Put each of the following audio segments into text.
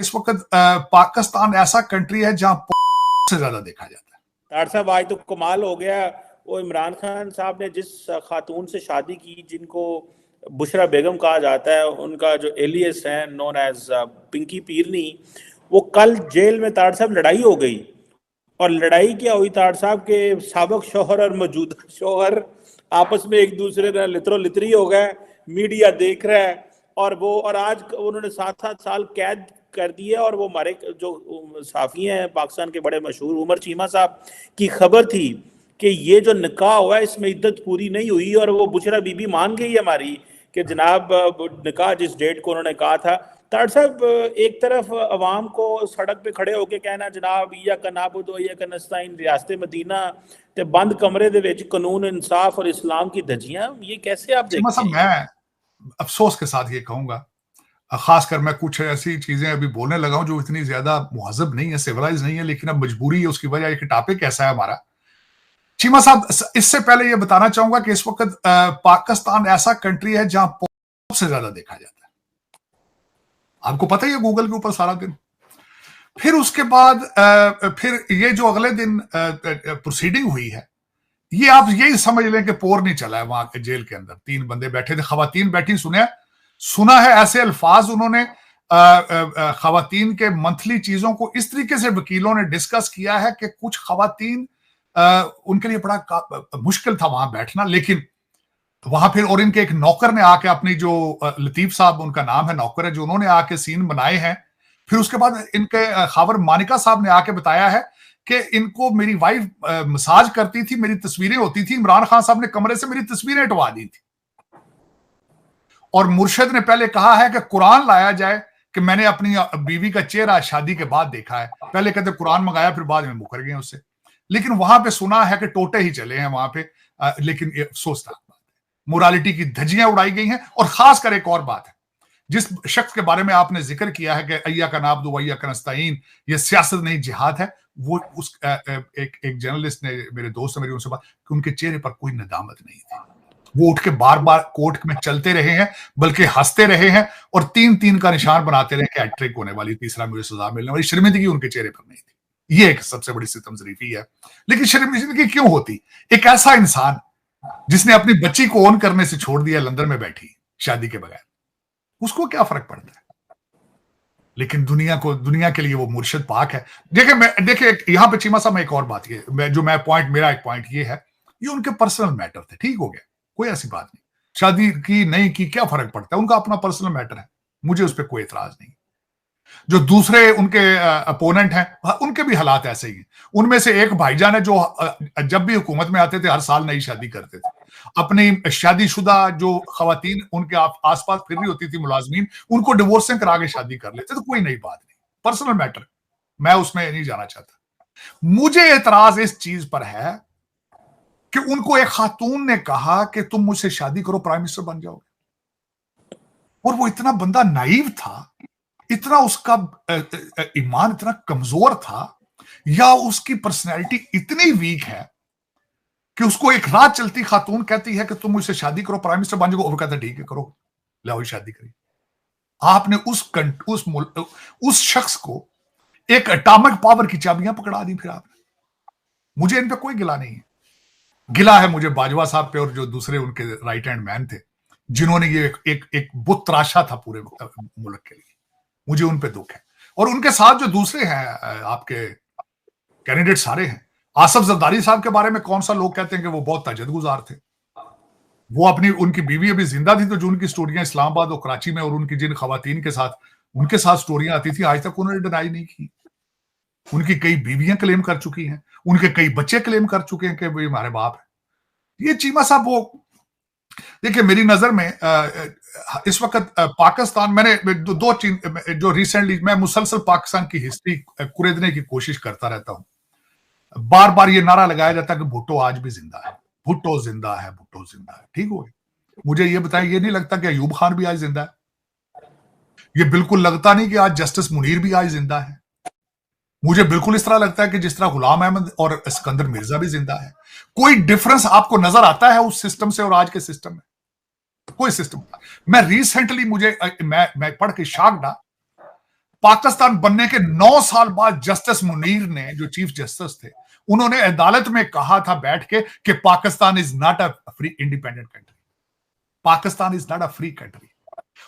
इस वक्त पाकिस्तान ऐसा कंट्री है जहां से ज्यादा देखा जाता है। तार साहब आज तो कमाल हो गया, वो इमरान खान साहब ने जिस खातून से शादी की जिनको बुशरा बेगम कहा जाता है, उनका जो एलियस है नोन एज पिंकी पीरनी, वो कल जेल में तार साहब लड़ाई हो गई। और लड़ाई क्या हुई तार साहब के साबिक शौहर और मौजूदा शौहर आपस में एक दूसरे का लितरो लितरी हो गए, मीडिया देख रहा है। और आज उन्होंने 7-7 साल कैद कर दिए। और वो हमारे जो साफी हैं पाकिस्तान के बड़े मशहूर उमर चीमा साहब की खबर थी कि ये जो निकाह हुआ है इसमें इद्दत पूरी नहीं हुई, और वो बुशरा बीबी मान गई है हमारी कि जनाब निकाह जिस डेट को उन्होंने कहा था। ताड़ साहब, एक तरफ अवाम को सड़क पे खड़े होके कहना जनाब या का नाबुदो या का नस्ताइन रियासत मदीना ते बंद कमरे दे विच कानून इंसाफ और इस्लाम की धज्जियां, ये कैसे आप देखते हैं? मैं अफसोस के साथ ये कहूंगा, खासकर मैं कुछ ऐसी चीजें अभी बोलने लगा हूं जो इतनी ज्यादा मुहज़्ज़ब नहीं है, सिविलाइज नहीं है, लेकिन अब मजबूरी है, उसकी वजह एक टॉपिक ऐसा है हमारा। चीमा साहब, इससे पहले ये बताना चाहूंगा कि इस वक्त पाकिस्तान ऐसा कंट्री है जहां से ज्यादा देखा जाता है। आपको पता ही है, गूगल के ऊपर सारा दिन। फिर उसके बाद फिर ये जो अगले दिन प्रोसीडिंग हुई है, ये आप यही समझ लें कि पोर नहीं चला है वहां के जेल के अंदर। 3 बंदे बैठे थे, खवातीन बैठी, सुना है ऐसे अल्फाज उन्होंने खवातीन के मंथली चीजों को इस तरीके से वकीलों ने डिस्कस किया है कि कुछ खवातीन उनके लिए बड़ा मुश्किल था वहां बैठना। लेकिन वहां फिर और इनके एक नौकर ने आके अपनी जो लतीफ साहब उनका नाम है, नौकर है, जो उन्होंने आके सीन बनाए हैं। फिर उसके बाद इनके खावर मानिका साहब ने आके बताया है कि इनको मेरी वाइफ मसाज करती थी, मेरी तस्वीरें होती थी, इमरान खान साहब ने कमरे से मेरी तस्वीरें हटवा दी थी। और मुर्शिद ने पहले कहा है कि कुरान लाया जाए कि मैंने अपनी बीवी का चेहरा शादी के बाद देखा है। पहले कहते कुरान मंगाया, फिर बाद में मुकर गए उससे। लेकिन वहां पे सुना है कि टोटे ही चले हैं वहां पे। लेकिन अफसोसनाक बात है, मोरालिटी की धज्जियां उड़ाई गई हैं। और खासकर एक और बात है, जिस शख्स के बारे में आपने जिक्र किया है कि अय्या का नाबदु अय्या का नस्ताइन, ये सियासत नहीं जिहाद है, वो उस एक जर्नलिस्ट ने, मेरे दोस्त मेरी उनसे बात कि उनके चेहरे पर कोई नदामत नहीं थी। वो उठ के बार बार कोर्ट में चलते रहे हैं, बल्कि हंसते रहे हैं, और 3-3 का निशान बनाते रहे कि हैट्रिक होने वाली, तीसरा मुझे सजा मिलने वाली। शर्मिंदगी उनके चेहरे पर नहीं थी। ये एक सबसे बड़ी सितमजरीफी है। लेकिन शर्मिंदगी क्यों होती? एक ऐसा इंसान जिसने अपनी बच्ची को ऑन करने से छोड़ दिया, लंदन में बैठी शादी के बगैर, उसको क्या फर्क पड़ता है? लेकिन दुनिया के लिए वो मुर्शिद पाक है। देखिए यहां पे चीमा साहब में एक और बात, ये मेरा एक पॉइंट ये है, ये उनके पर्सनल मैटर थे, ठीक हो गया, कोई ऐसी बात नहीं। शादी की नहीं की क्या फर्क पड़ता है, उनका अपना पर्सनल मैटर है, मुझे उस पर कोई एतराज नहीं। जो दूसरे उनके अपोनेंट हैं, उनके भी हालात ऐसे ही हैं। उनमें से एक भाईजान है जो जब भी हुकूमत में आते थे हर साल नई शादी करते थे। अपनी शादीशुदा जो खवातीन उनके आसपास फिर रही होती थी, मुलाजमीन, उनको डिवोर्सिंग करा के शादी कर लेते, तो कोई नई बात नहीं, पर्सनल मैटर, मैं उसमें नहीं जाना चाहता। मुझे एतराज इस चीज पर है कि उनको एक खातून ने कहा कि तुम मुझसे शादी करो, प्राइम मिनिस्टर बन जाओगे। और वो इतना बंदा नाइव था, इतना उसका ईमान इतना कमजोर था, या उसकी पर्सनैलिटी इतनी वीक है कि उसको एक रात चलती खातून कहती है कि तुम मुझसे शादी करो, प्राइम मिनिस्टर बन जाओगे, वो कहता है ठीक है करो, लाओ शादी करिए। आपने उस शख्स को एक एटॉमिक पावर की चाबियां पकड़ा दी। फिर आपने, मुझे इन पे कोई गिला नहीं है। गिला है मुझे बाजवा साहब पे और जो दूसरे उनके राइट हैंड मैन थे, जिन्होंने ये एक बुत तराशा था पूरे मुल्क के लिए, मुझे उन पे दुख है। और उनके साथ जो दूसरे हैं आपके कैंडिडेट सारे हैं। आसफ जरदारी साहब के बारे में कौन सा लोग कहते हैं कि वो बहुत तजद गुजार थे। वो उनकी बीवी अभी जिंदा थी, तो जो उनकी स्टोरियां इस्लामाबाद और कराची में और उनकी जिन खवातीन के साथ उनके साथ स्टोरियां आती थी, आज तक उन्होंने डिनाई नहीं की। उनकी कई बीवियां क्लेम कर चुकी हैं, उनके कई बच्चे क्लेम कर चुके हैं कि भाई हमारे बाप है। ये चीमा साहब, वो देखिए मेरी नजर में इस वक्त पाकिस्तान, मैंने दो चीज जो रिसेंटली, मैं मुसलसल पाकिस्तान की हिस्ट्री कुरेदने की कोशिश करता रहता हूं। बार बार ये नारा लगाया जाता है कि भुट्टो आज भी जिंदा है, भुट्टो जिंदा है, भुट्टो जिंदा है। ठीक हो गया, मुझे ये बताएं, ये नहीं लगता कि अयूब खान भी आज जिंदा है? ये बिल्कुल लगता नहीं कि आज जस्टिस मुनीर भी आज जिंदा है? मुझे बिल्कुल इस तरह लगता है कि जिस तरह गुलाम अहमद और सिकंदर मिर्जा भी जिंदा है। कोई डिफरेंस आपको नजर आता है उस सिस्टम से और आज के सिस्टम में? कोई सिस्टम। मैं रिसेंटली मैं पढ़ के शॉक्ड था, पाकिस्तान बनने के 9 साल बाद जस्टिस मुनीर ने, जो चीफ जस्टिस थे, उन्होंने अदालत में कहा था बैठ के कि Pakistan is not a free independent country, Pakistan is not a free country.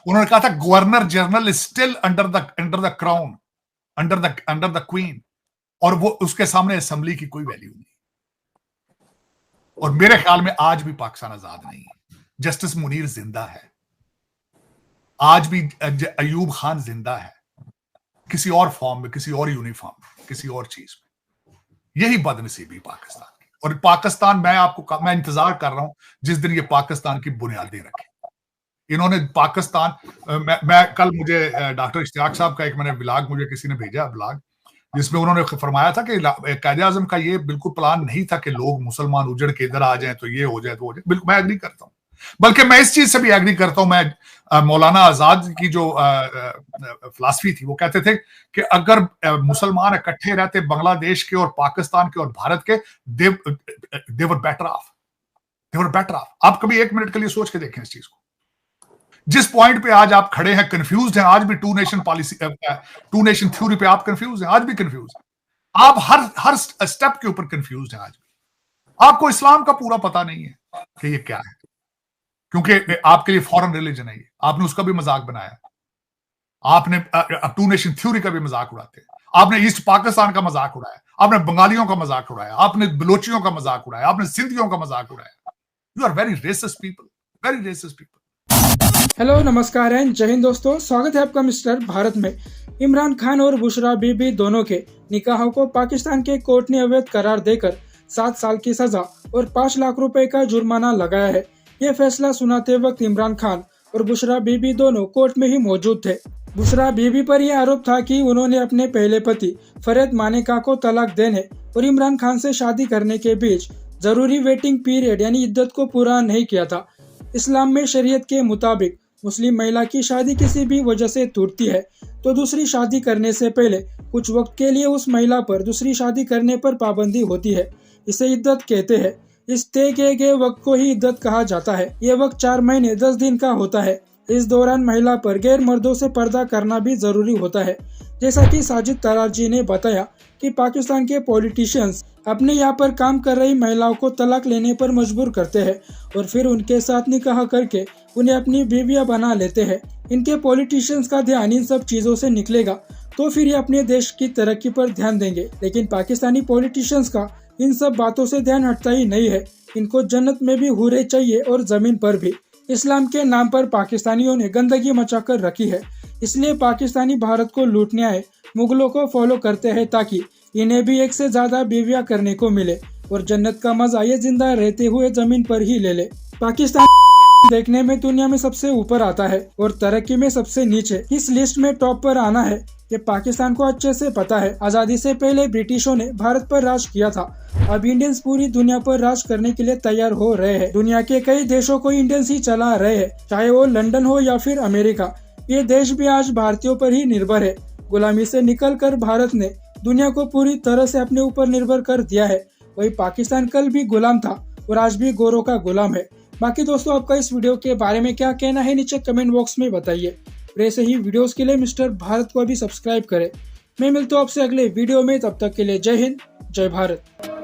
उन्होंने कहा था governor general is still under the crown, under the queen, और वो उसके सामने असेंबली की कोई वैल्यू नहीं। और मेरे ख्याल में आज भी पाकिस्तान आजाद नहीं है। जस्टिस मुनीर जिंदा है, आज भी अयूब खान जिंदा है, किसी और फॉर्म में, किसी और यूनिफॉर्म में, किसी और चीज में। यही बदनसीबी पाकिस्तान की। और पाकिस्तान, मैं इंतजार कर रहा हूं जिस दिन ये पाकिस्तान की बुनियादें रखें। इन्होंने पाकिस्तान, मैं कल, मुझे डॉक्टर इश्तियाक साहब का एक मैंने ब्लॉग, मुझे किसी ने भेजा ब्लॉग, जिसमें उन्होंने फरमाया था कि कायदे आजम का ये बिल्कुल प्लान नहीं था कि लोग मुसलमान उजड़ के इधर आ जाएं तो ये हो जाए तो हो जाए। बिल्कुल मैं एग्री करता हूं, बल्कि मैं इस चीज से भी एग्री करता हूं। मैं मौलाना आजाद की जो फिलॉसफी थी, वो कहते थे कि अगर मुसलमान इकट्ठे रहते बांग्लादेश के और पाकिस्तान के और भारत के, दे वर बेटर ऑफ। आप कभी 1 मिनट के लिए सोच के देखें इस चीज को। जिस पॉइंट पे आज आप खड़े हैं, कंफ्यूज हैं, आज भी 2 नेशन पॉलिसी, 2 नेशन थ्योरी पे आप कंफ्यूज हैं, आज भी कंफ्यूज हैं आप, हर स्टेप के ऊपर कंफ्यूज हैं आज भी। आपको इस्लाम का पूरा पता नहीं है कि ये क्या है, क्योंकि आपके लिए फॉरेन रिलीजन है ये। आपने उसका भी मजाक बनाया, आपने 2 नेशन थ्योरी का भी मजाक उड़ाते हैं, आपने ईस्ट पाकिस्तान का मजाक उड़ाया, आपने बंगालियों का मजाक उड़ाया, आपने बलोचियों का मजाक उड़ाया, आपने सिंधियों का मजाक उड़ाया। You are very racist people, very racist people. Hello, नमस्कार एंड जय हिंद दोस्तों, स्वागत है आपका मिस्टर भारत में। इमरान खान और बुशरा बीबी दोनों के निकाहों को पाकिस्तान के कोर्ट ने अवैध करार देकर 7 साल की सजा और 5 लाख रुपए का जुर्माना लगाया है। ये फैसला सुनाते वक्त इमरान खान और बुशरा बीबी दोनों कोर्ट में ही मौजूद थे। बुशरा बीबी पर यह आरोप था कि उन्होंने अपने पहले पति फरेद मानेका को तलाक देने और इमरान खान से शादी करने के बीच जरूरी वेटिंग पीरियड यानी इद्दत को पूरा नहीं किया था। इस्लाम में शरीयत के मुताबिक मुस्लिम महिला की शादी किसी भी वजह से टूटती है तो दूसरी शादी करने से पहले कुछ वक्त के लिए उस महिला पर दूसरी शादी करने पर पाबंदी होती है। इसे इद्दत कहते हैं। इस तय किए गए वक्त को ही इद्दत कहा जाता है। ये वक्त 4 महीने 10 दिन का होता है। इस दौरान महिला पर गैर मर्दों से पर्दा करना भी जरूरी होता है। जैसा कि साजिद तरारजी ने बताया कि पाकिस्तान के पॉलिटिशियंस अपने यहाँ पर काम कर रही महिलाओं को तलाक लेने पर मजबूर करते हैं और फिर उनके साथ निकाह करके उन्हें अपनी बीवियां बना लेते हैं। इनके पॉलिटिशियंस का ध्यान इन सब चीजों से निकलेगा तो फिर ये अपने देश की तरक्की पर ध्यान देंगे। लेकिन पाकिस्तानी पॉलिटिशियंस का इन सब बातों से ध्यान हटता ही नहीं है। इनको जन्नत में भी हूरें चाहिए और जमीन पर भी। इस्लाम के नाम पर पाकिस्तानियों ने गंदगी मचाकर रखी है, इसलिए पाकिस्तानी भारत को लूटने आए मुगलों को फॉलो करते हैं ताकि इन्हें भी एक से ज्यादा बीवियां करने को मिले और जन्नत का मजा ये जिंदा रहते हुए जमीन पर ही ले ले। पाकिस्तान देखने में दुनिया में सबसे ऊपर आता है और तरक्की में सबसे नीचे। इस लिस्ट में टॉप पर आना है ये पाकिस्तान को अच्छे से पता है। आजादी से पहले ब्रिटिशों ने भारत पर राज किया था। अब इंडियंस पूरी दुनिया पर राज करने के लिए तैयार हो रहे हैं। दुनिया के कई देशों को इंडियंस ही चला रहे हैं, चाहे वो लंदन हो या फिर अमेरिका। ये देश भी आज भारतीयों पर ही निर्भर है। गुलामी से निकलकर भारत ने दुनिया को पूरी तरह से अपने ऊपर निर्भर कर दिया है। वही पाकिस्तान कल भी गुलाम था और आज भी गोरों का गुलाम है। बाकी दोस्तों, आपका इस वीडियो के बारे में क्या कहना है नीचे कमेंट बॉक्स में बताइए। ऐसे ही वीडियोस के लिए मिस्टर भारत को भी सब्सक्राइब करें। मैं मिलता हूँ आपसे अगले वीडियो में, तब तक के लिए जय हिंद, जय भारत।